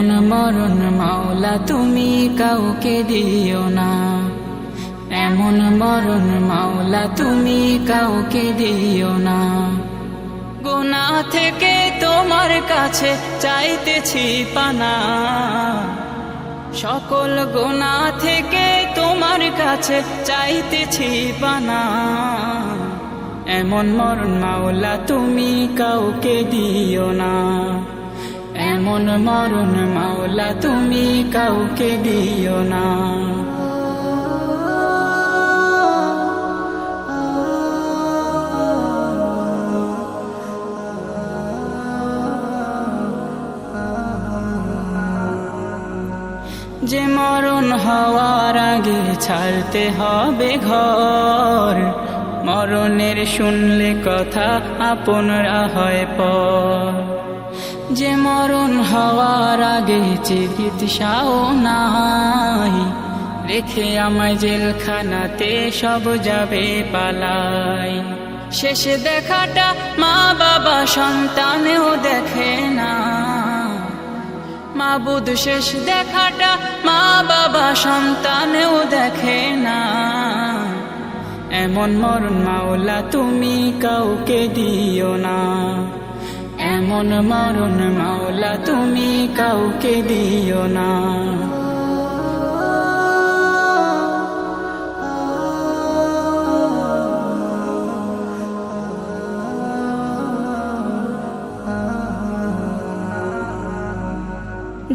এমন মরণ মাওলা তুমি কাউকে দিও না, এমন মরণ মাওলা তুমি কাউকে দিও না। গুনাহ থেকে তোমার কাছে চাইতেছি পানা, সকল গুনাহ থেকে তোমার কাছে চাইতেছি পানা। এমন মরণ মাওলা তুমি কাউকে দিও না, এমন মরণ মাওলা তুমি কাউকে দিও না। যে মরণ হওয়ার আগে ছাড়তে হবে ঘর, মরণের শুনলে কথা আপনরা হয় পর। যে মরণ হওয়ার আগে চিকিৎসাও নাই, রেখে আমায় জেলখানাতে সব যাবে পালাই। শেষে দেখাটা মা বাবা সন্তানেও দেখে না, মাবুদ শেষ দেখাটা মা বাবা সন্তানেও দেখে না। এমন মরণ মাওলা তুমি কাউকে দিও না, এমন মরণ মাওলা তুমি কাউকে দিও না।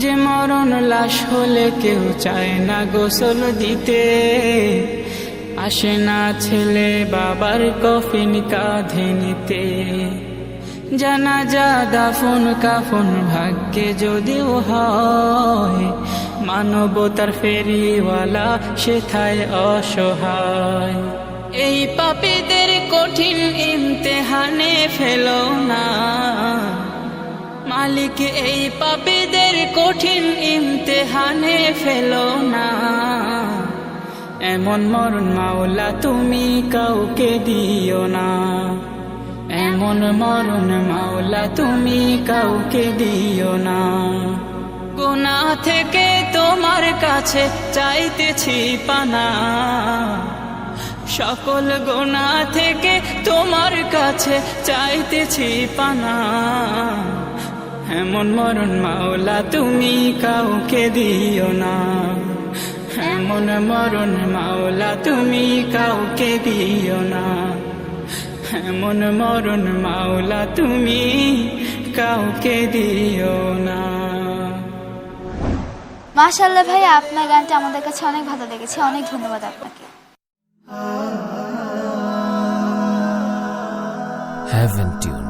যে মরণ লাশ হলে কেউ চায় না গোসল দিতে, আসে না ছেলে বাবার কফিন কাঁধে নিতে। জানাজা দাফন কাফন ভাগ্যে যদিও হয়, মানবতার ফেরিওয়ালা সেথায় অসহায়। এই পাপীদের কঠিন ইমতেহানে ফেলো না মালিক, এই পাপীদের কঠিন ইমতেহানে ফেলো না। এমন মরণ মাওলা তুমি কাউকে দিও না, এমন মরণ মাওলা তুমি কাউকে দিও না। গুনাহ থেকে তোমার কাছে চাইতেছি পানা, সকল গুনাহ থেকে তোমার কাছে চাইতেছি পানা। এমন মরণ মাওলা তুমি কাউকে দিও না, এমন মরণ মাওলা তুমি কাউকে দিও না, এমন মরণ মাওলা তুমি কাউকে দিও না। মাশাআল্লাহ ভাইয়া, আপনার গানটা আমাদের কাছে অনেক ভালো লেগেছে, অনেক ধন্যবাদ আপনাকে। Heaven Tune